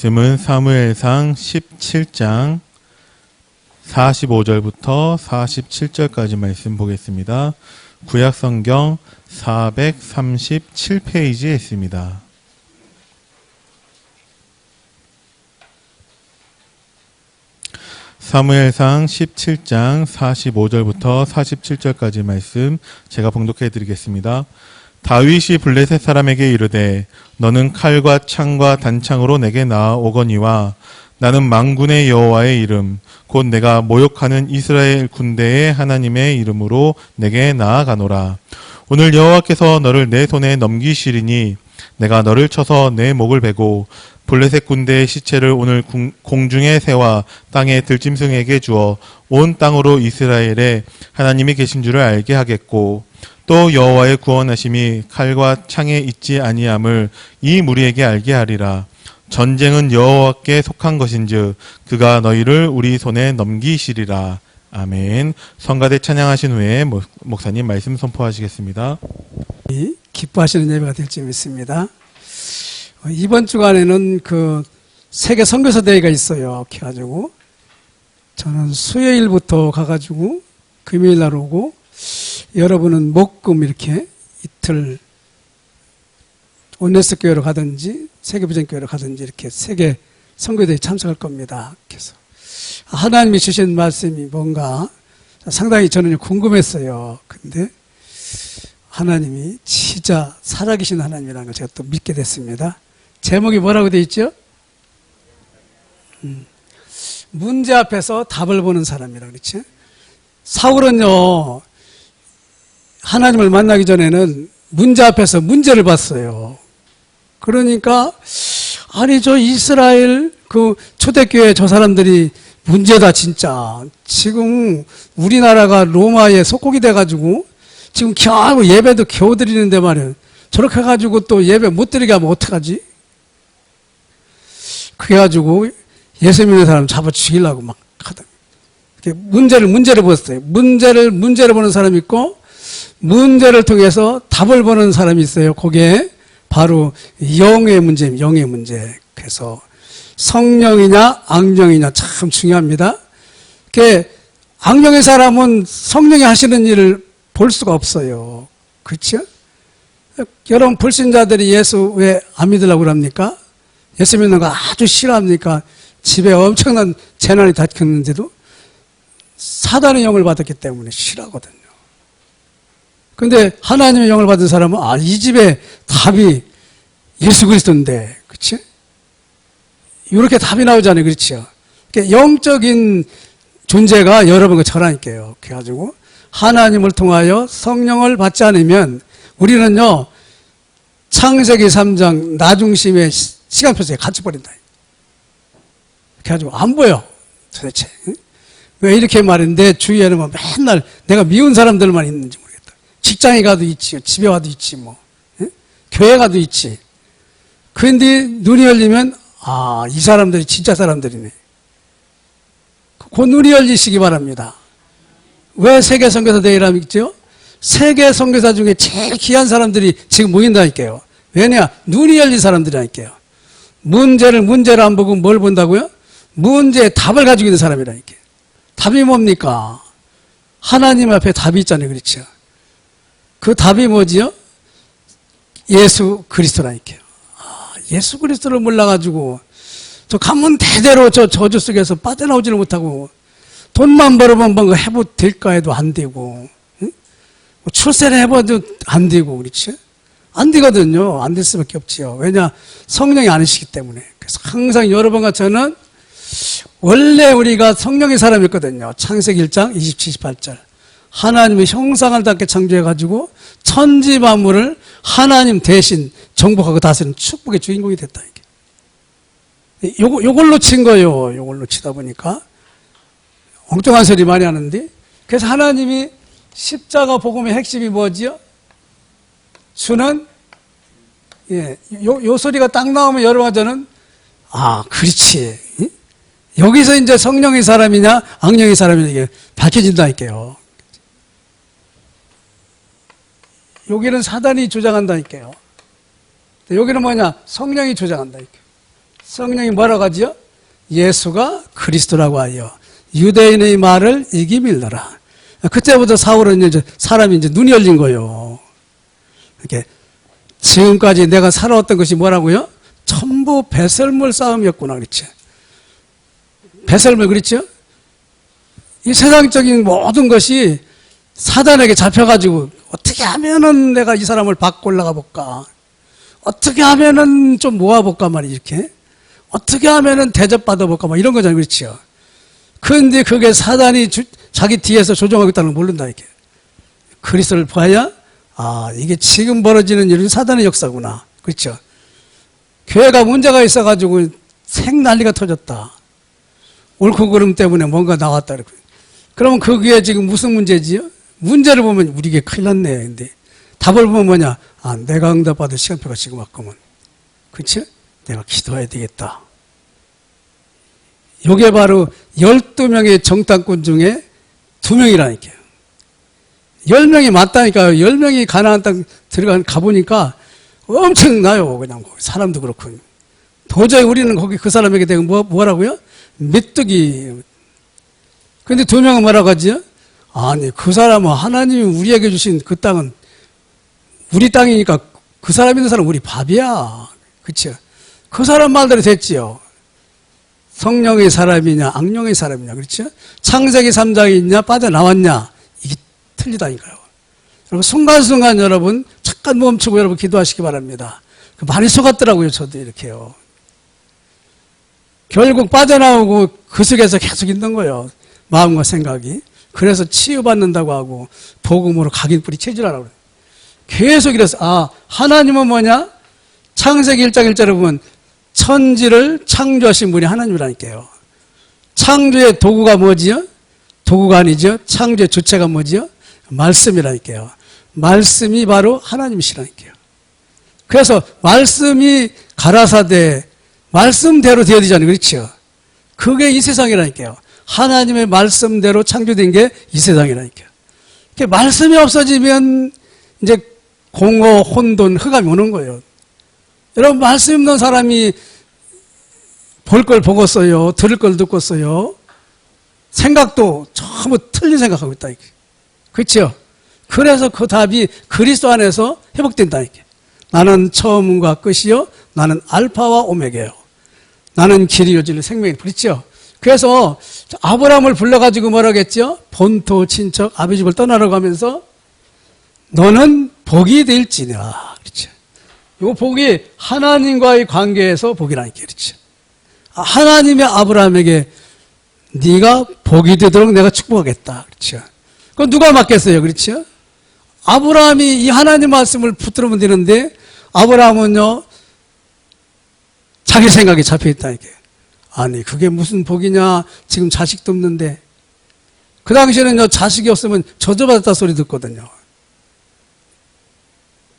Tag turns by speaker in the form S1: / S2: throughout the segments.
S1: 말씀은 사무엘상 17장 45절부터 47절까지 말씀 보겠습니다. 구약성경 437페이지에 있습니다. 사무엘상 17장 45절부터 47절까지 말씀 제가 봉독해 드리겠습니다. 다윗이 블레셋 사람에게 이르되 너는 칼과 창과 단창으로 내게 나아오거니와 나는 만군의 여호와의 이름 곧 내가 모욕하는 이스라엘 군대의 하나님의 이름으로 내게 나아가노라. 오늘 여호와께서 너를 내 손에 넘기시리니 내가 너를 쳐서 내 목을 베고 블레셋 군대의 시체를 오늘 공중의 새와 땅의 들짐승에게 주어 온 땅으로 이스라엘에 하나님이 계신 줄을 알게 하겠고 또 여호와의 구원하심이 칼과 창에 있지 아니함을 이 무리에게 알게 하리라. 전쟁은 여호와께 속한 것인즉 그가 너희를 우리 손에 넘기시리라. 아멘. 성가대 찬양하신 후에 목사님 말씀 선포하시겠습니다.
S2: 기뻐하시는 예배가 될지 믿습니다. 이번 주간에는 그 세계 선교사 대회가 있어요. 그래가지고 저는 수요일부터 가가지고 금요일 날 오고 여러분은 목금 이렇게 이틀 온네스 교회로 가든지 세계비전교회로 가든지 이렇게 세계 선교대회에 참석할 겁니다. 그래서 하나님이 주신 말씀이 뭔가 상당히 저는 궁금했어요. 근데 하나님이 진짜 살아계신 하나님이라는 걸 제가 또 믿게 됐습니다. 제목이 뭐라고 되어 있죠? 문제 앞에서 답을 보는 사람이라고 그렇죠? 사울은요 하나님을 만나기 전에는 문제 앞에서 문제를 봤어요. 그러니까 아니 저 이스라엘 그 초대교회 저 사람들이 문제다 진짜. 지금 우리나라가 로마에 속국이 돼가지고 지금 겨우 예배도 겨우 드리는데 말이에요. 저렇게 해가지고 또 예배 못 드리게 하면 어떡하지? 그래가지고 예수 믿는 사람 잡아 죽이려고 막 하다. 문제를 봤어요. 문제를 보는 사람이 있고 문제를 통해서 답을 보는 사람이 있어요. 그게 바로 영의 문제입니다. 영의 문제. 그래서 성령이냐 악령이냐 참 중요합니다. 악령의 사람은 성령이 하시는 일을 볼 수가 없어요. 그렇죠? 여러분 불신자들이 예수 왜 안 믿으려고 그럽니까? 예수 믿는 거 아주 싫어합니까? 집에 엄청난 재난이 닥쳤는데도 사단의 영을 받았기 때문에 싫어하거든요. 근데 하나님의 영을 받은 사람은 이 집에 답이 예수 그리스도인데, 그렇지? 이렇게 답이 나오잖아요, 그렇죠? 영적인 존재가 여러분과 저라니까요. 그래가지고 하나님을 통하여 성령을 받지 않으면 우리는요 창세기 3장 나중심의 시간표석에 갇혀버린다. 그래가지고 안 보여 도대체. 왜 이렇게 말했는데 주위에는 뭐 맨날 내가 미운 사람들만 있는지 모르겠다. 직장에 가도 있지, 집에 와도 있지, 교회 가도 있지. 그런데 눈이 열리면 이 사람들이 진짜 사람들이네. 그 눈이 열리시기 바랍니다. 왜 세계 선교사 대회라고 있죠? 세계 선교사 중에 제일 귀한 사람들이 지금 모인다니까요. 왜냐? 눈이 열린 사람들이라니까요. 문제를 안 보고 뭘 본다고요? 문제의 답을 가지고 있는 사람이라니까요. 답이 뭡니까? 하나님 앞에 답이 있잖아요. 그렇죠? 그 답이 뭐지요? 예수 그리스도라니까요. 예수 그리스도를 몰라가지고 저 가문 대대로 저 저주 속에서 빠져나오지를 못하고 돈만 벌어보면 뭔가 해도 될까 해도 안 되고 출세를 해봐도 안 되고 그렇지? 안 되거든요. 안 될 수밖에 없지요. 왜냐? 성령이 아니시기 때문에. 그래서 항상 여러분과 저는 원래 우리가 성령의 사람이었거든요. 창세기 1장 27, 28절. 하나님의 형상을 닮게 창조해가지고 천지 만물을 하나님 대신 정복하고 다스리는 축복의 주인공이 됐다. 요걸 놓친 거예요. 요걸 놓치다 보니까 엉뚱한 소리 많이 하는데, 그래서 하나님이 십자가 복음의 핵심이 뭐지요? 주는 요 소리가 딱 나오면 여러분 저는 그렇지. 여기서 이제 성령의 사람이냐 악령의 사람이냐 이게 밝혀진다니까요. 여기는 사단이 조장한다니까요. 여기는 뭐냐? 성령이 조장한다니까요. 성령이 뭐라고 하죠? 예수가 그리스도라고 하여 유대인의 말을 이기밀더라. 그때부터 사울은 이제 사람이 이제 눈이 열린 거예요. 이렇게 지금까지 내가 살아왔던 것이 뭐라고요? 전부 배설물 싸움이었구나 그랬죠. 배설물 그랬죠? 이 세상적인 모든 것이 사단에게 잡혀가지고 어떻게 하면은 내가 이 사람을 받고 올라가 볼까? 어떻게 하면은 좀 모아볼까 말이지 이렇게. 어떻게 하면은 대접받아 볼까 막 이런 거잖아요. 그렇죠? 그런데 그게 사단이 자기 뒤에서 조종하고 있다는 걸 모른다 이게. 그리스도를 봐야 아 이게 지금 벌어지는 일은 사단의 역사구나. 그렇죠? 교회가 문제가 있어가지고 생난리가 터졌다. 옳고 그름 때문에 뭔가 나왔다. 그러면 그게 지금 무슨 문제지요? 문제를 보면 우리에게 큰일 났네. 근데 답을 보면 뭐냐? 아, 내가 응답받을 시간표가 지금 왔구먼. 그치? 내가 기도해야 되겠다. 요게 바로 12명의 정탐꾼 중에 2명이라니까요. 10명이 맞다니까요. 10명이 가나안 땅 가보니까 엄청나요. 그냥 사람도 그렇고. 도저히 우리는 거기 그 사람에게 대고 뭐라고요? 메뚜기. 근데 2명은 뭐라고 하지? 아니, 그 사람은 하나님이 우리에게 주신 그 땅은 우리 땅이니까 그 사람 있는 사람은 우리 밥이야. 그쵸? 그 사람 말대로 됐지요. 성령의 사람이냐, 악령의 사람이냐, 그렇죠? 창세기 3장이 있냐, 빠져나왔냐, 이게 틀리다니까요. 여러분, 순간순간 여러분, 잠깐 멈추고 여러분 기도하시기 바랍니다. 많이 속았더라고요, 저도 이렇게요. 결국 빠져나오고 그 속에서 계속 있는 거예요. 마음과 생각이. 그래서 치유받는다고 하고, 복음으로 각인뿌리 체질하라고 그래요. 계속 이래서, 아, 하나님은 뭐냐? 창세기 1장 1절에 보면, 천지를 창조하신 분이 하나님이라니까요. 창조의 도구가 뭐지요? 도구가 아니죠. 창조의 주체가 뭐지요? 말씀이라니까요. 말씀이 바로 하나님이시라니까요. 그래서 말씀이 가라사대 말씀대로 되어야 되잖아요. 그렇죠? 그게 이 세상이라니까요. 하나님의 말씀대로 창조된 게 이 세상이라니까요. 말씀이 없어지면 이제 공허, 혼돈, 흑암이 오는 거예요. 여러분, 말씀 없는 사람이 볼 걸 보겠어요. 들을 걸 듣겠어요. 생각도 전부 틀린 생각하고 있다. 그렇죠? 그래서 그 답이 그리스도 안에서 회복된다. 나는 처음과 끝이요. 나는 알파와 오메가요. 나는 길이요 진리 생명이. 그렇죠? 그래서 아브라함을 불러가지고 뭐라고 했죠? 본토 친척 아비 집을 떠나라고 하면서 너는 복이 될지니라. 그렇죠? 이 복이 하나님과의 관계에서 복이라니까. 그렇죠? 하나님의 아브라함에게 네가 복이 되도록 내가 축복하겠다. 그렇죠? 그건 누가 맡겠어요? 그렇죠? 아브라함이 이 하나님 말씀을 붙들으면 되는데 아브라함은요 자기 생각에 잡혀있다니까. 아니 그게 무슨 복이냐. 지금 자식도 없는데. 그 당시에는요 자식이 없으면 저주받았다 소리 듣거든요.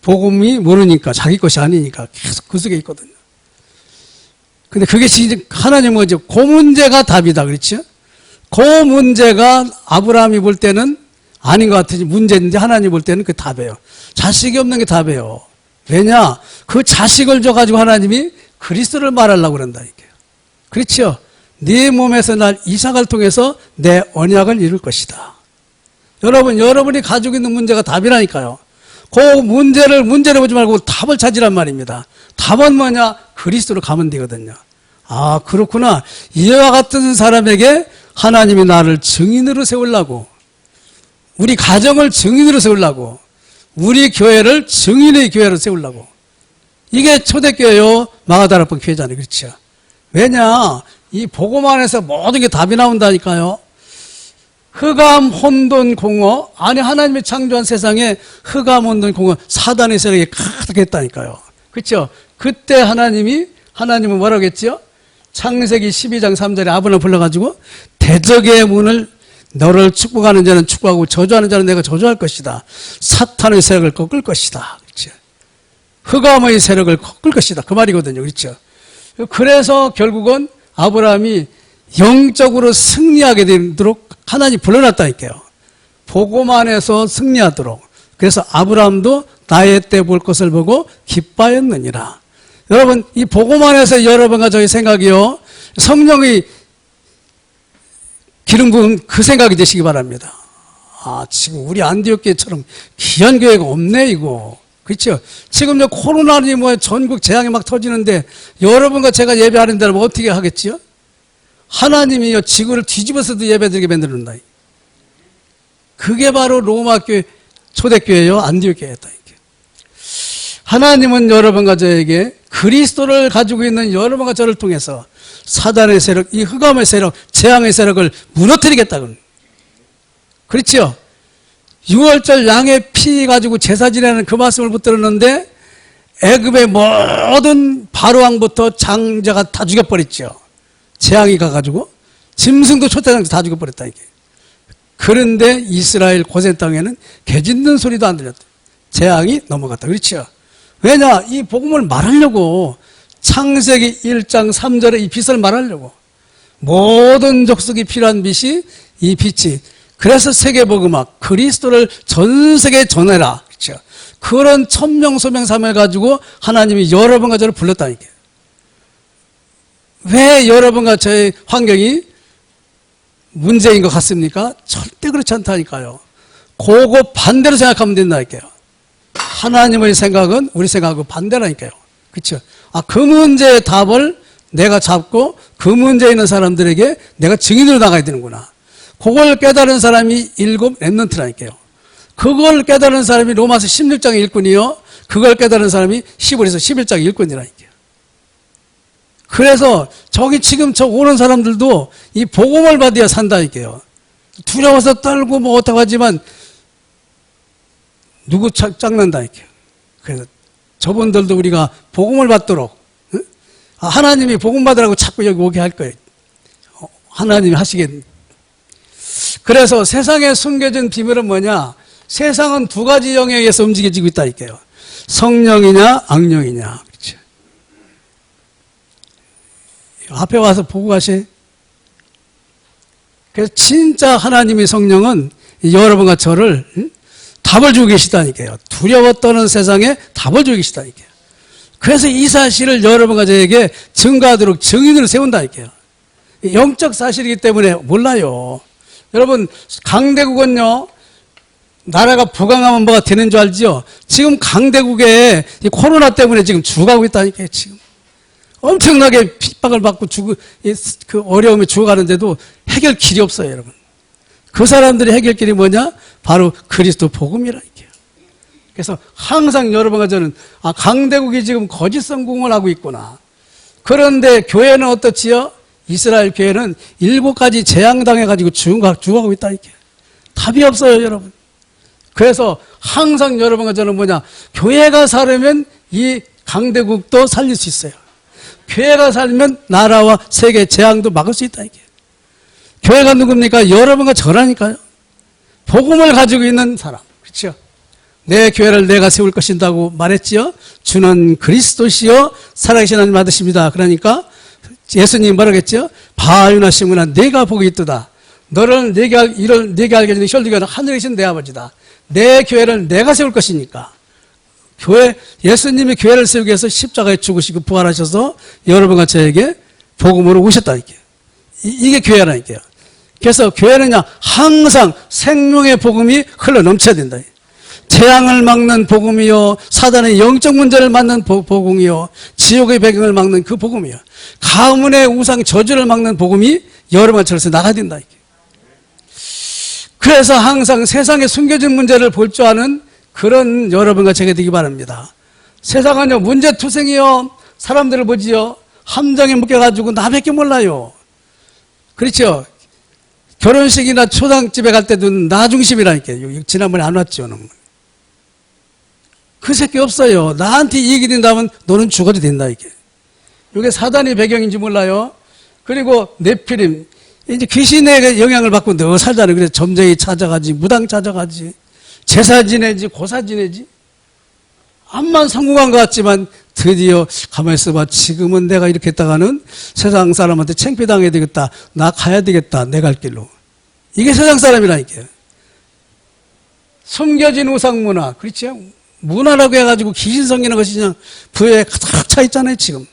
S2: 복음이 모르니까 자기 것이 아니니까 계속 그 속에 있거든요. 근데 그게 하나님은 뭐죠? 그 문제가 답이다. 그렇죠? 그 문제가 아브라함이 볼 때는 아닌 것 같으니 문제인데 하나님 볼 때는 그 답이에요. 자식이 없는 게 답이에요. 왜냐? 그 자식을 줘가지고 하나님이 그리스도를 말하려고 그런다니까요. 그렇죠? 네 몸에서 날 이삭을 통해서 내 언약을 이룰 것이다. 여러분이 가지고 있는 문제가 답이라니까요. 그 문제를 보지 말고 답을 찾으란 말입니다. 답은 뭐냐? 그리스도로 가면 되거든요. 아, 그렇구나. 이와 같은 사람에게 하나님이 나를 증인으로 세우려고, 우리 가정을 증인으로 세우려고, 우리 교회를 증인의 교회로 세우려고. 이게 초대교회요, 마가다락방 교회잖아요. 그렇죠? 왜냐? 이 복음 안에서 모든 게 답이 나온다니까요. 흑암, 혼돈, 공허. 아니 하나님이 창조한 세상에 흑암, 혼돈, 공허, 사단의 세력이 가득했다니까요. 그렇죠? 그때 하나님은 뭐라고 했죠? 창세기 12장 3절에 아브라함을 불러가지고 대적의 문을 너를 축복하는 자는 축복하고 저주하는 자는 내가 저주할 것이다. 사탄의 세력을 꺾을 것이다. 그렇죠? 흑암의 세력을 꺾을 것이다. 그 말이거든요. 그렇죠? 그래서 결국은 아브라함이 영적으로 승리하게 되도록 하나님이 불러놨다니까요. 복음 안에서 승리하도록. 그래서 아브라함도 나의 때 볼 것을 보고 기뻐하였느니라. 여러분, 이 복음 안에서 여러분과 저희 생각이요, 성령의 기름 부은 그 생각이 되시기 바랍니다. 아, 지금 우리 안디옥교회처럼 귀한 교회가 없네, 이거. 그렇죠? 지금 저 코로나니 뭐 전국 재앙이 막 터지는데 여러분과 제가 예배하는 데는 뭐 어떻게 하겠지요? 하나님이요, 지구를 뒤집어서도 예배드리게 만드는다. 그게 바로 로마 교회, 초대교회요, 안디옥교회다. 하나님은 여러분과 저에게 그리스도를 가지고 있는 여러분과 저를 통해서 사단의 세력, 이 흑암의 세력, 재앙의 세력을 무너뜨리겠다고. 그렇죠? 6월절 양의 피 가지고 제사 지내는 그 말씀을 붙들었는데 애굽의 모든 바로왕부터 장자가 다 죽여버렸죠. 재앙이 가가지고 짐승도 초태장도 다 죽여버렸다 이게. 그런데 이스라엘 고센 땅에는 개 짖는 소리도 안 들렸다. 재앙이 넘어갔다. 그렇죠? 왜냐? 이 복음을 말하려고 창세기 1장 3절에 이 빛을 말하려고 모든 족속이 필요한 빛이 이 빛이. 그래서 세계복음학 그리스도를 전 세계에 전해라. 그렇죠? 그런 천명소명삼을 가지고 하나님이 여러분과 저를 불렀다니까. 왜 여러분과 저의 환경이 문제인 것 같습니까? 절대 그렇지 않다니까요. 그거 반대로 생각하면 된다니까요. 하나님의 생각은 우리 생각하고 반대라니까요. 그렇죠? 아, 그 문제의 답을 내가 잡고 그 문제에 있는 사람들에게 내가 증인으로 나가야 되는구나. 그걸 깨달은 사람이 7 랩런트라니까요. 그걸 깨달은 사람이 로마서 16장 일꾼이요. 그걸 깨달은 사람이 히브리서 11장 일꾼이라니까요. 그래서 저기 지금 저 오는 사람들도 이 복음을 받아야 산다니까요. 두려워서 떨고 뭐 어떡 하지만 누구 짝난다니까요. 그래서 저분들도 우리가 복음을 받도록, 응? 아, 하나님이 복음 받으라고 자꾸 여기 오게 할 거예요. 하나님이 하시겠. 그래서 세상에 숨겨진 비밀은 뭐냐? 세상은 두 가지 영에 의해서 움직여지고 있다니까요. 성령이냐 악령이냐. 그렇죠? 앞에 와서 보고 가세요. 그래서 진짜 하나님의 성령은 여러분과 저를 답을 주고 계시다니까요. 두려워 떠는 세상에 답을 주고 계시다니까요. 그래서 이 사실을 여러분과 저에게 증거하도록 증인으로 세운다니까요. 영적 사실이기 때문에 몰라요. 여러분, 강대국은요, 나라가 부강하면 뭐가 되는 줄 알지요? 지금 강대국에 이 코로나 때문에 지금 죽어가고 있다니까요, 지금. 엄청나게 핍박을 받고 그 어려움에 죽어가는데도 해결길이 없어요, 여러분. 그 사람들의 해결길이 뭐냐? 바로 그리스도 복음이라니까요. 그래서 항상 여러분과 저는, 아, 강대국이 지금 거짓 성공을 하고 있구나. 그런데 교회는 어떻지요? 이스라엘 교회는 7가지 재앙당해가지고 죽어가고 있다니까요. 답이 없어요, 여러분. 그래서 항상 여러분과 저는 뭐냐? 교회가 살면 이 강대국도 살릴 수 있어요. 교회가 살면 나라와 세계 재앙도 막을 수 있다니까요. 교회가 누굽니까? 여러분과 저라니까요. 복음을 가지고 있는 사람. 그렇죠? 내 교회를 내가 세울 것인다고 말했지요. 주는 그리스도시요 살아계신 하나님 받으십니다. 그러니까 예수님이 뭐라겠죠? 바알나 시므나 내가 복이 있도다. 너를 내게 알게 해주는 혈육이 하늘에 계신 내 아버지다. 내 교회를 내가 세울 것이니까. 예수님이 교회를 세우기 위해서 십자가에 죽으시고 부활하셔서 여러분과 저에게 복음으로 오셨다니까요. 이게 교회라니까요. 그래서 교회는요, 항상 생명의 복음이 흘러 넘쳐야 된다. 재앙을 막는 복음이요, 사단의 영적 문제를 막는 복음이요, 지옥의 배경을 막는 그 복음이요, 가문의 우상 저주를 막는 복음이 여러분과 저에서 나가야 된다. 그래서 항상 세상에 숨겨진 문제를 볼 줄 아는 그런 여러분과 제가 되기 바랍니다. 세상은요, 문제투성이요, 사람들을 보지요, 함정에 묶여가지고 나밖에 몰라요. 그렇죠? 결혼식이나 초상집에 갈 때도 나 중심이라니까요. 지난번에 안 왔죠. 그 새끼 없어요. 나한테 이익이 된다면 너는 죽어도 된다, 이게. 이게 사단의 배경인지 몰라요. 그리고 네피림, 이제 귀신의 영향을 받고 너 살잖아요. 그래서 점쟁이 찾아가지, 무당 찾아가지, 제사 지내지, 고사 지내지. 암만 성공한 것 같지만 드디어 가만히 있어봐. 지금은 내가 이렇게 했다가는 세상 사람한테 창피당해야 되겠다. 나 가야 되겠다. 내 갈 길로. 이게 세상 사람이라니까요. 숨겨진 우상문화. 그렇죠? 문화라고 해가지고 귀신 섬기는 것이 그냥 부여에 가득 차 있잖아요, 지금.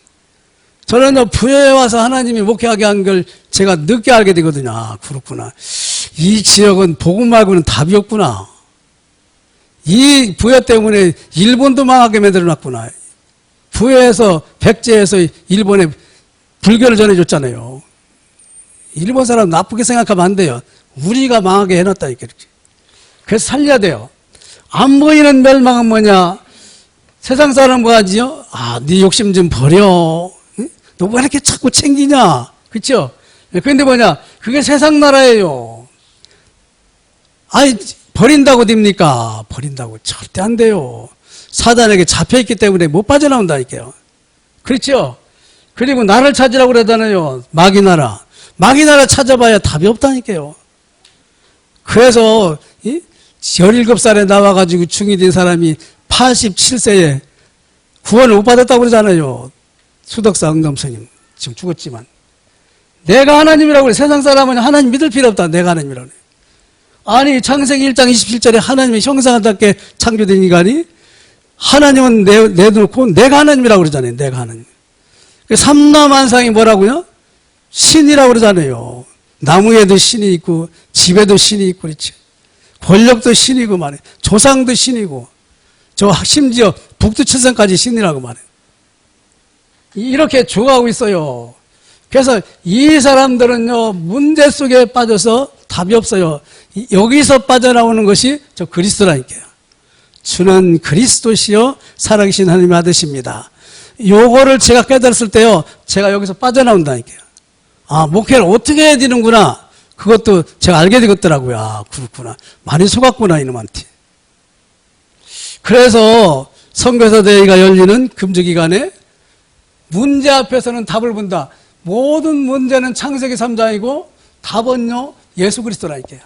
S2: 저는 부여에 와서 하나님이 목회하게 한 걸 제가 늦게 알게 되거든요. 아, 그렇구나. 이 지역은 복음 말고는 답이 없구나. 이 부여 때문에 일본도 망하게 만들어놨구나. 부여에서, 백제에서 일본에 불교를 전해줬잖아요. 일본 사람 나쁘게 생각하면 안 돼요. 우리가 망하게 해놨다니까. 그래서 살려야 돼요. 안 보이는 멸망은 뭐냐? 세상 사람 뭐하지요? 아, 네 욕심 좀 버려. 응? 너 왜 이렇게 자꾸 챙기냐? 그쵸? 그런데 뭐냐? 그게 세상 나라예요. 아니, 버린다고 됩니까? 버린다고 절대 안 돼요. 사단에게 잡혀있기 때문에 못 빠져나온다니까요. 그렇죠? 그리고 나를 찾으라고 그러잖아요. 마귀 나라. 마귀 나라 찾아봐야 답이 없다니까요. 그래서 17살에 나와가지고 중이 된 사람이 87세에 구원을 못 받았다고 그러잖아요. 수덕사 응담스님. 지금 죽었지만. 내가 하나님이라고 그래. 세상 사람은 하나님 믿을 필요 없다. 내가 하나님이라고 그래. 아니, 창세기 1장 27절에 하나님의 형상답게 창조된 인간이 하나님은 내놓고 내가 하나님이라고 그러잖아요. 내가 하나님. 삼라만상이 뭐라고요? 신이라고 그러잖아요. 나무에도 신이 있고 집에도 신이 있고 그렇지. 권력도 신이고 말이에요. 조상도 신이고 저 심지어 북두칠성까지 신이라고 말해요. 이렇게 죽어가고 있어요. 그래서 이 사람들은요 문제 속에 빠져서 답이 없어요. 여기서 빠져나오는 것이 저 그리스도라니까요. 주는 그리스도시요 살아계신 하나님의 아들이십니다. 요거를 제가 깨달았을 때요 제가 여기서 빠져나온다니까요. 아, 목회를 어떻게 해야 되는구나. 그것도 제가 알게 되겠더라고요. 아, 그렇구나. 많이 속았구나, 이놈한테. 그래서 선교사 대회가 열리는 금주기간에 문제 앞에서는 답을 본다. 모든 문제는 창세기 3장이고 답은요, 예수 그리스도라니까요.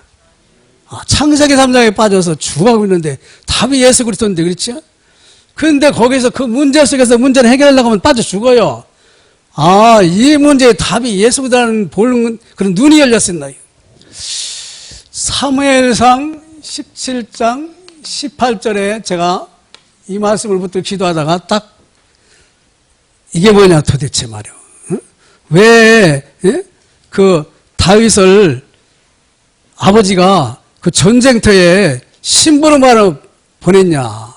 S2: 아, 창세기 3장에 빠져서 죽어가고 있는데 답이 예수 그리스도인데, 그렇죠? 그런데 거기서 그 문제 속에서 문제를 해결하려고 하면 빠져 죽어요. 아, 이 문제의 답이 예수라는 보는 그런 눈이 열렸습니다. 사무엘상 17장 18절에 제가 이 말씀을 붙들고 기도하다가 딱 이게 뭐냐 도대체 말이요. 응? 왜 그 다윗을 아버지가 그 전쟁터에 심부름하러 보냈냐.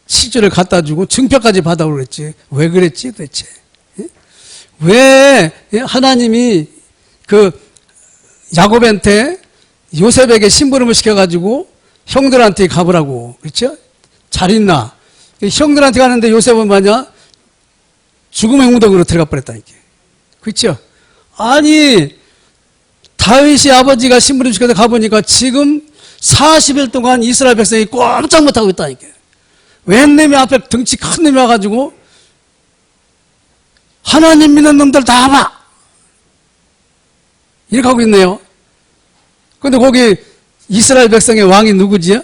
S2: 치즈를 갖다 주고 증표까지 받아오고 그랬지. 왜 그랬지 도대체. 왜 하나님이 그 야곱한테 요셉에게 심부름을 시켜가지고 형들한테 가보라고 그렇죠? 잘 있나? 형들한테 가는데 요셉은 뭐냐? 죽음의 웅덩이로 들어가 버렸다니까. 그렇죠? 아니 다윗이 아버지가 심부름 시켜서 가보니까 지금 40일 동안 이스라엘 백성이 꼼짝 못하고 있다니까. 웬 놈이 앞에 덩치 큰 놈이 와가지고 하나님 믿는 놈들 다 봐! 이렇게 하고 있네요. 근데 거기 이스라엘 백성의 왕이 누구지요?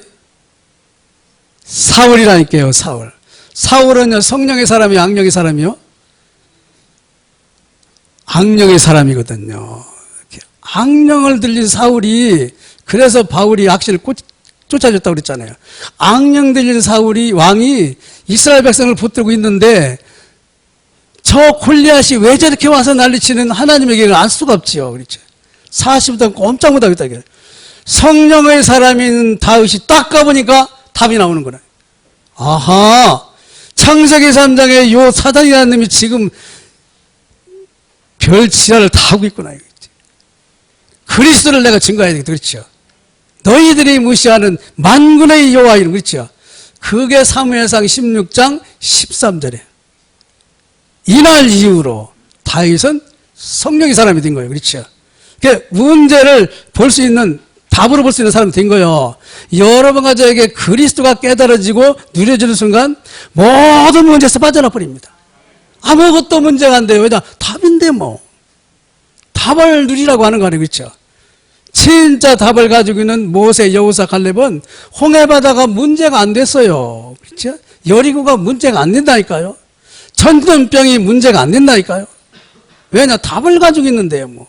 S2: 사울이라니까요, 사울. 사울은요, 성령의 사람이요, 악령의 사람이요? 악령의 사람이거든요. 악령을 들린 사울이, 그래서 바울이 악신을 쫓아줬다고 그랬잖아요. 악령 들린 사울이, 왕이 이스라엘 백성을 붙들고 있는데, 저 골리앗이 왜 저렇게 와서 난리치는 하나님에게는 알 수가 없지요. 그렇죠. 40일 꼼짝 못하고 있다. 성령의 사람인 다윗이 딱 가보니까 답이 나오는 거라. 아하, 창세기 3장에 요 사단이라는 놈이 지금 별 지랄을 다 하고 있구나. 그리스도를 내가 증거해야 되겠다. 그렇죠. 너희들이 무시하는 만군의 여호와 이름. 그렇죠. 그게 사무엘상 16장 13절에. 이날 이후로 다윗은 성령의 사람이 된 거예요. 그렇죠. 그러니까 문제를 볼 수 있는, 답으로 볼 수 있는 사람이 된 거예요. 여러분 가정에게 그리스도가 깨달아지고 누려지는 순간 모든 문제에서 빠져나 버립니다. 아무것도 문제가 안 돼요. 왜냐? 답인데 뭐. 답을 누리라고 하는 거 아니에요. 그렇죠. 진짜 답을 가지고 있는 모세, 여호사, 갈렙은 홍해바다가 문제가 안 됐어요. 그렇죠. 여리고가 문제가 안 된다니까요. 전염병이 문제가 안 된다니까요. 왜냐? 답을 가지고 있는데요, 뭐.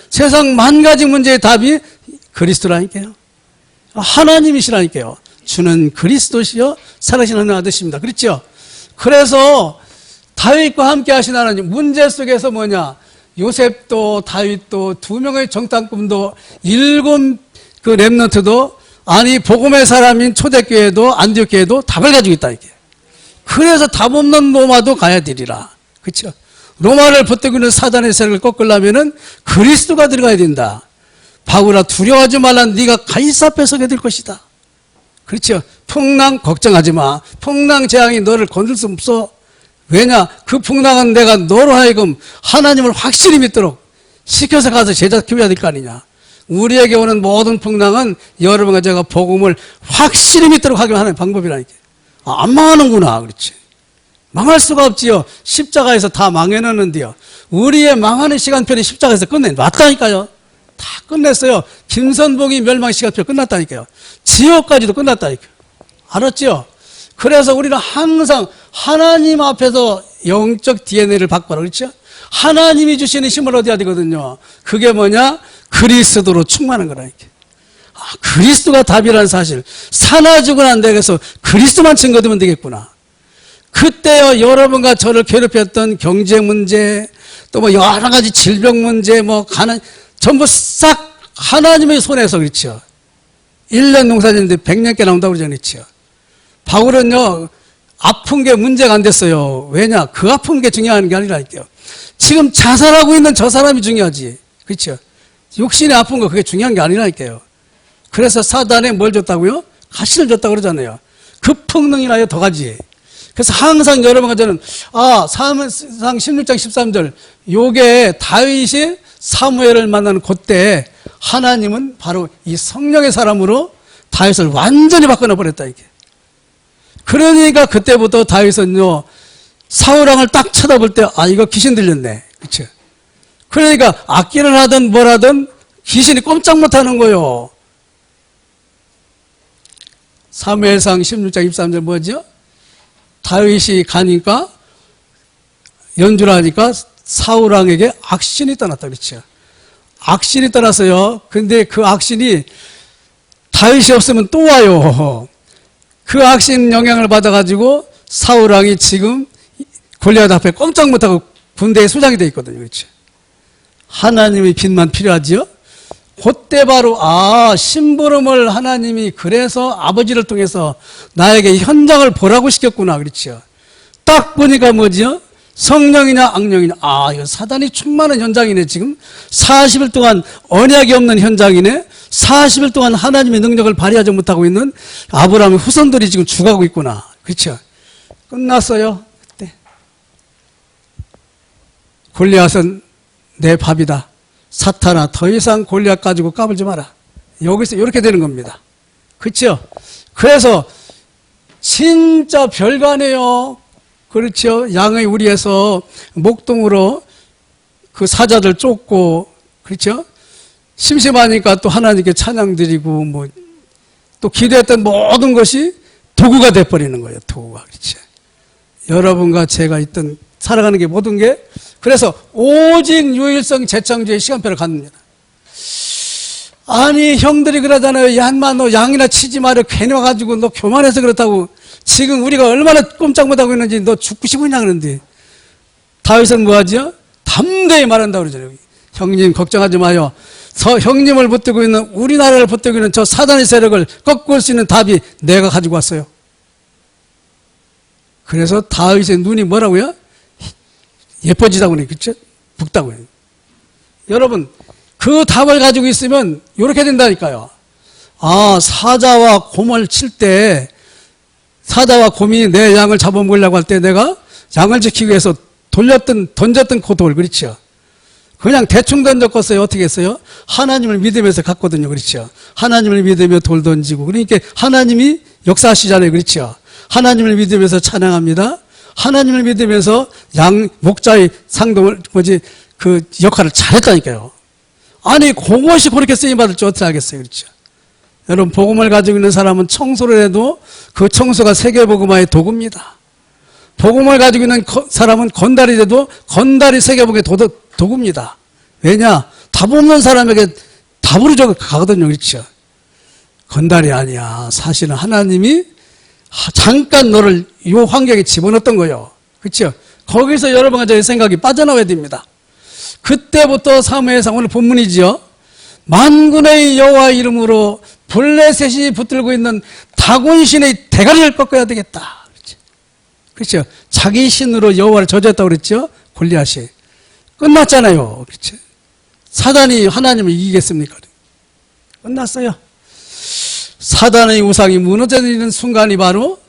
S2: 세상 만 가지 문제의 답이 그리스도라니까요. 하나님이시라니까요. 주는 그리스도시요 살아계신 하나님 뜻입니다. 그렇죠? 그래서 다윗과 함께 하신 하나님, 문제 속에서 뭐냐, 요셉도 다윗도 두 명의 정탐꾼도 일곱 그 렘넌트도 아니 복음의 사람인 초대교회도 안디옥교회도 답을 가지고 있다 이게. 그래서 답 없는 로마도 가야 되리라. 그렇죠? 로마를 붙들고 있는 사단의 세력을 꺾으려면은 그리스도가 들어가야 된다. 바울아 두려워하지 말라. 네가 가이사 앞에 서게 될 것이다. 그렇죠? 풍랑 걱정하지 마. 풍랑 재앙이 너를 건들 수 없어. 왜냐? 그 풍랑은 내가 너로 하여금 하나님을 확실히 믿도록 시켜서 가서 제자 키워야 될 거 아니냐. 우리에게 오는 모든 풍랑은 여러분과 제가 복음을 확실히 믿도록 하게 하는 방법이라니까. 안 망하는구나. 그렇지. 망할 수가 없지요. 십자가에서 다 망해놨는데요. 우리의 망하는 시간표는 십자가에서 맞다니까요. 다 끝냈어요. 김선봉이 멸망 시간표 끝났다니까요. 지옥까지도 끝났다니까요. 알았죠? 그래서 우리는 항상 하나님 앞에서 영적 DNA를 바꿔라. 그렇죠? 하나님이 주시는 힘을 얻어야 되거든요. 그게 뭐냐? 그리스도로 충만한 거라니까. 그리스도가 답이라는 사실. 사나 죽으나 안 되겠어. 그리스도만 증거되면 되겠구나. 그때요, 여러분과 저를 괴롭혔던 경제 문제, 또 뭐 여러 가지 질병 문제, 뭐 가난, 전부 싹 하나님의 손에서 그렇죠. 1년 농사 짓는데 100년께 나온다고 그러잖아요. 그렇죠. 바울은요, 아픈 게 문제가 안 됐어요. 왜냐? 그 아픈 게 중요한 게 아니라니까요. 지금 자살하고 있는 저 사람이 중요하지. 그렇죠. 육신이 아픈 거 그게 중요한 게 아니라니까요. 그래서 사단에 뭘 줬다고요? 가시를 줬다고 그러잖아요. 급풍능이나요 더 가지. 그래서 항상 여러분과 저는 사무엘상 16장 13절 요게 다윗이 사무엘을 만나는 그때 하나님은 바로 이 성령의 사람으로 다윗을 완전히 바꿔놔 버렸다 이게. 그러니까 그때부터 다윗은요 사울왕을 딱 쳐다볼 때 이거 귀신 들렸네. 그렇죠? 그러니까 악기를 하든 뭘 하든 귀신이 꼼짝 못하는 거예요. 사무엘상 16장 23절 뭐죠? 다윗이 가니까 연주를 하니까 사울왕에게 악신이 떠났다 그렇죠. 악신이 떠났어요. 근데 그 악신이 다윗이 없으면 또 와요. 그 악신 영향을 받아가지고 사울왕이 지금 골리앗 앞에 꼼짝 못하고 군대에 수장이 되어 있거든요. 그렇죠. 하나님의 빛만 필요하지요. 그때 바로 심부름을 하나님이 그래서 아버지를 통해서 나에게 현장을 보라고 시켰구나. 그렇죠. 딱 보니까 뭐지요? 성령이냐 악령이냐. 이거 사단이 충만한 현장이네. 지금 40일 동안 언약이 없는 현장이네. 40일 동안 하나님의 능력을 발휘하지 못하고 있는 아브라함의 후손들이 지금 죽어가고 있구나. 그렇죠. 끝났어요. 그때 골리앗은 내 밥이다. 사탄아 더 이상 골리앗 가지고 까불지 마라. 여기서 이렇게 되는 겁니다. 그렇죠? 그래서 진짜 별가네요. 그렇죠? 양의 우리에서 목동으로 그 사자들 쫓고 그렇죠? 심심하니까 또 하나님께 찬양 드리고 뭐 또 기도했던 모든 것이 도구가 돼버리는 거예요. 도구가. 그렇죠? 여러분과 제가 있던 살아가는 게 모든 게 그래서 오직 유일성 재창조의 시간표를 갖습니다. 아니 형들이 그러잖아요. 얀마 너 양이나 치지 마라. 괜히 와가지고 너 교만해서 그렇다고. 지금 우리가 얼마나 꼼짝 못하고 있는지 너 죽고 싶으냐 그러는데 다윗은 뭐하죠? 담대히 말한다고 그러잖아요. 형님 걱정하지 마요. 형님을 붙들고 있는 우리나라를 붙들고 있는 저 사단의 세력을 꺾을 수 있는 답이 내가 가지고 왔어요. 그래서 다윗의 눈이 뭐라고요? 예뻐지다고 그래요. 그렇죠? 붓다고 해요. 여러분 그 답을 가지고 있으면 이렇게 된다니까요. 사자와 곰을 칠 때 사자와 곰이 내 양을 잡아먹으려고 할 때 내가 양을 지키기 위해서 던졌던 그 돌, 그렇죠? 그냥 대충 던졌겠어요? 어떻게 했어요? 하나님을 믿으면서 갔거든요. 그렇죠? 하나님을 믿으며 돌 던지고. 그러니까 하나님이 역사하시잖아요. 그렇죠? 하나님을 믿으면서 찬양합니다. 하나님을 믿으면서 목자의 상동을, 그 역할을 잘했다니까요. 아니, 그것이 그렇게 쓰임받을 줄 어떻게 알겠어요. 그렇죠? 여러분, 복음을 가지고 있는 사람은 청소를 해도 그 청소가 세계복음화의 도구입니다. 복음을 가지고 있는 사람은 건달이 돼도 건달이 세계복음의 도구입니다. 왜냐? 답 없는 사람에게 답으로 가거든요. 그렇죠? 건달이 아니야. 사실은 하나님이 잠깐 너를 이 환경에 집어넣었던 거예요. 그렇죠? 거기서 여러분과 저의 생각이 빠져나와야 됩니다. 그때부터 사무엘상 오늘 본문이지요. 만군의 여호와 이름으로 블레셋이 붙들고 있는 다곤신의 대가리를 꺾어야 되겠다. 그렇죠? 자기 신으로 여호와를 저주했다고 그랬죠? 골리앗이. 끝났잖아요. 그렇죠? 사단이 하나님을 이기겠습니까? 끝났어요. 사단의 우상이 무너져지는 순간이 바로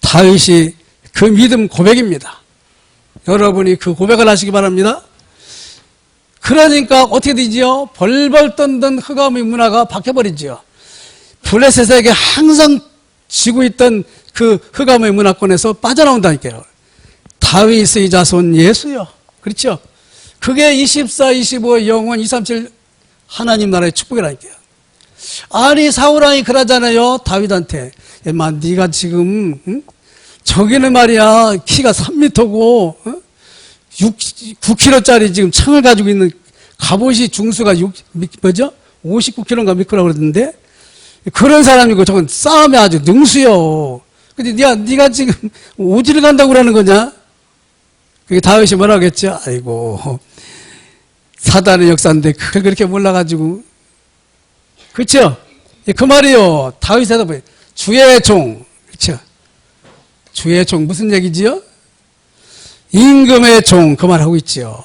S2: 다윗이 그 믿음 고백입니다. 여러분이 그 고백을 하시기 바랍니다. 그러니까 어떻게 되지요? 벌벌 떠던 흑암의 문화가 바뀌어버리지요. 블레셋에게 항상 지고 있던 그 흑암의 문화권에서 빠져나온다니까요. 다윗의 자손 예수요. 그렇죠? 그게 24, 25, 영원 237 하나님 나라의 축복이라니까요. 아니 사울왕이 그러잖아요. 다윗한테. 마 네가 지금 저기는 말이야 키가 3m고 9kg짜리 지금 창을 가지고 있는 갑옷이 중수가 59kg인가 몇 kg라고 그러던데 그런 사람이고 저건 싸움에 아주 능수요. 근데 네가 지금 오지를 간다고 그러는 거냐? 그게 다윗이 뭐라고 했죠? 아이고 사단의 역사인데 그걸 그렇게 몰라가지고 그렇죠? 그 말이요. 다윗이 대답해 주의 종 그렇죠? 주의 종 무슨 얘기지요? 임금의 종 그 말 하고 있지요.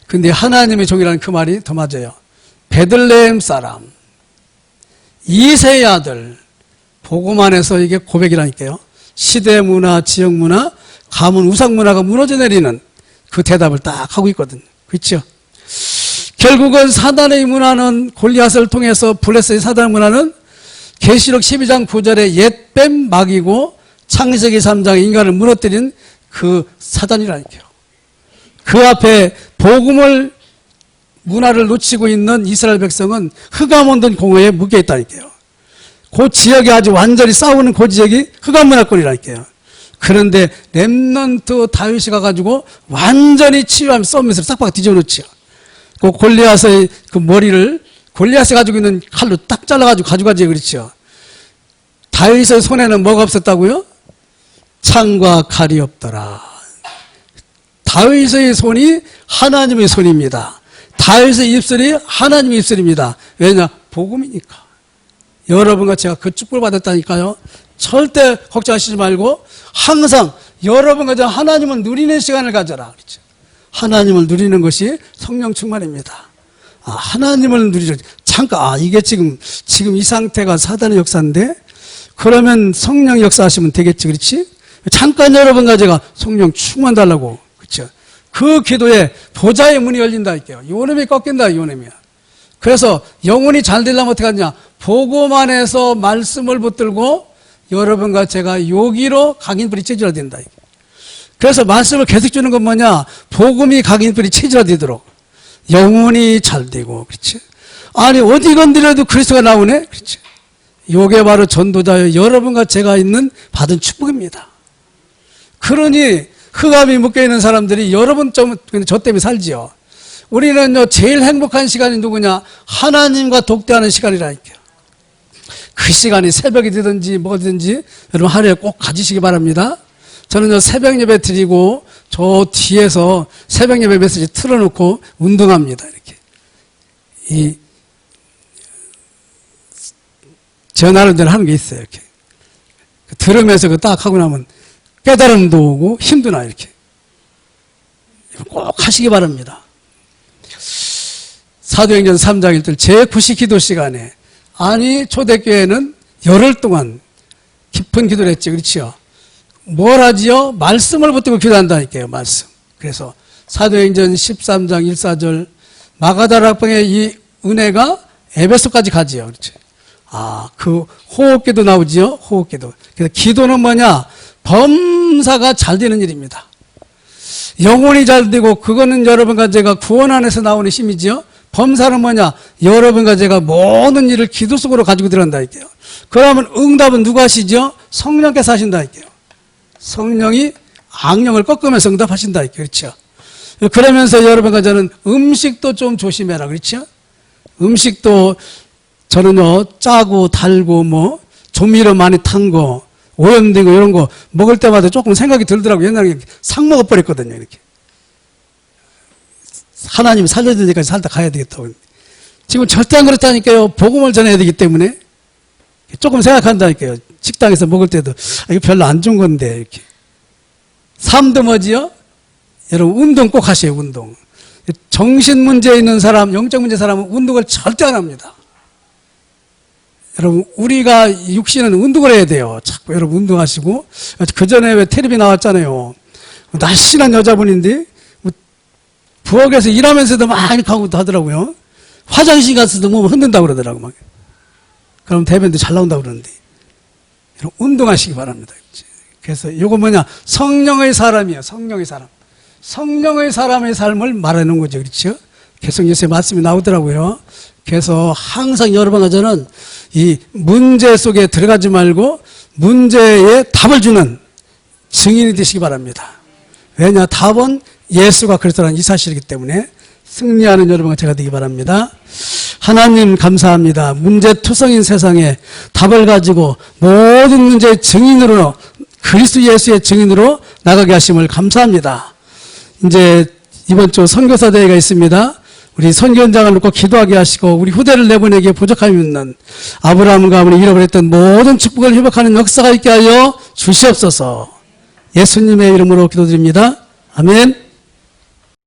S2: 근데 하나님의 종이라는 그 말이 더 맞아요. 베들레헴 사람 이새의 아들 보고만 해서 이게 고백이라니까요. 시대 문화, 지역 문화, 가문, 우상 문화가 무너져 내리는 그 대답을 딱 하고 있거든요. 그렇죠? 결국은 사단의 문화는 골리앗을 통해서 블레셋의 사단의 문화는 계시록 12장 9절에 옛뱀 막이고 창세기 3장에 인간을 무너뜨린 그 사단이라니까요. 그 앞에 복음을 문화를 놓치고 있는 이스라엘 백성은 흑암 원던 공허에 묶여 있다니까요. 그 지역이 아주 완전히 싸우는 그 지역이 흑암 문화권이라니까요. 그런데 렘넌트 다윗이 가가지고 완전히 치유하면 쏘면서 싹박 뒤져놓지요. 그 골리앗의 그 머리를 골리앗이 가지고 있는 칼로 딱 잘라가지고 가져가지 그렇죠. 다윗의 손에는 뭐가 없었다고요? 창과 칼이 없더라. 다윗의 손이 하나님의 손입니다. 다윗의 입술이 하나님의 입술입니다. 왜냐? 복음이니까. 여러분과 제가 그 축복을 받았다니까요. 절대 걱정하시지 말고 항상 여러분과 제가 하나님을 누리는 시간을 가져라. 그렇죠? 하나님을 누리는 것이 성령 충만입니다. 하나님을 누리죠. 잠깐, 이게 지금 이 상태가 사단의 역사인데, 그러면 성령 역사하시면 되겠지, 그렇지? 잠깐 여러분과 제가 성령 충만 달라고, 그렇죠? 그 기도에 보좌의 문이 열린다니까요. 요놈이 꺾인다, 요놈이야. 그래서 영혼이 잘 되려면 어떻게 하냐? 보고만 해서 말씀을 붙들고 여러분과 제가 여기로 각인불이 체질화 된다. 그래서 말씀을 계속 주는 건 뭐냐? 복음이 각인불이 체질화되도록 영혼이 잘 되고, 그렇지? 아니 어디 건드려도 그리스도가 나오네, 그렇지? 요게 바로 전도자여 여러분과 제가 있는 받은 축복입니다. 그러니 흑암이 묶여 있는 사람들이 여러분 저 때문에 살지요. 우리는요 제일 행복한 시간이 누구냐? 하나님과 독대하는 시간이라니까요. 그 시간이 새벽이 되든지 뭐든지 여러분 하루에 꼭 가지시기 바랍니다. 저는 새벽 예배 드리고 저 뒤에서 새벽 예배 메시지 틀어놓고 운동합니다. 이렇게 전하는 데는 하는 게 있어요. 이렇게 들으면서 그 딱 하고 나면 깨달음도 오고 힘도 나. 이렇게 꼭 하시기 바랍니다. 사도행전 3장 1절 제9시 기도 시간에 아니 초대교회는 열흘 동안 깊은 기도를 했죠. 그렇죠? 뭘 하지요? 말씀을 붙들고 기도한다니까요. 말씀. 그래서 사도행전 13장 1,4절 마가다락방의 이 은혜가 에베소까지 가지요. 그렇죠? 그 호흡기도 나오지요. 호흡기도. 그래서 기도는 뭐냐? 범사가 잘 되는 일입니다. 영혼이 잘 되고 그거는 여러분과 제가 구원 안에서 나오는 힘이지요. 범사는 뭐냐? 여러분과 제가 모든 일을 기도 속으로 가지고 들어간다니까요. 그러면 응답은 누가 하시죠? 성령께서 하신다니까요. 성령이 악령을 꺾으면서 응답하신다니까요. 그렇죠? 그러면서 여러분과 저는 음식도 좀 조심해라. 그렇죠? 음식도 저는요, 짜고 달고 뭐 조미료 많이 탄 거, 오염된 거 이런 거 먹을 때마다 조금 생각이 들더라고요. 옛날에 상 먹어버렸거든요. 이렇게. 하나님이 살려야 되니까 살다 가야 되겠다고. 지금 절대 안 그렇다니까요. 복음을 전해야 되기 때문에 조금 생각한다니까요. 식당에서 먹을 때도 이거 별로 안 좋은 건데 이렇게. 삶도 뭐지요? 여러분 운동 꼭 하세요. 운동. 정신 문제 있는 사람, 영적 문제 사람은 운동을 절대 안 합니다. 여러분 우리가 육신은 운동을 해야 돼요. 자꾸 여러분 운동하시고. 그 전에 왜 텔레비 나왔잖아요. 날씬한 여자분인데 부엌에서 일하면서도 막 이렇게 하고 하더라고요. 화장실 가서도 뭐 흔든다고 그러더라고 막. 그럼 대변도 잘 나온다고 그러는데. 여러분 운동하시기 바랍니다. 그래서 이거 뭐냐? 성령의 사람이에요. 성령의 사람. 성령의 사람의 삶을 말하는 거죠. 그렇죠? 계속 예수의 말씀이 나오더라고요. 그래서 항상 여러분과 저는 이 문제 속에 들어가지 말고 문제에 답을 주는 증인이 되시기 바랍니다. 왜냐? 답은 예수가 그리스도라는 이 사실이기 때문에 승리하는 여러분과 제가 되기 바랍니다. 하나님 감사합니다. 문제투성인 세상에 답을 가지고 모든 문제의 증인으로 그리스도 예수의 증인으로 나가게 하심을 감사합니다. 이제 이번 주 선교사 대회가 있습니다. 우리 선교현장을 놓고 기도하게 하시고 우리 후대를 내보내기에 부족함이 있는 아브라함과 가문이 잃어버렸던 모든 축복을 회복하는 역사가 있게 하여 주시옵소서. 예수님의 이름으로 기도드립니다. 아멘.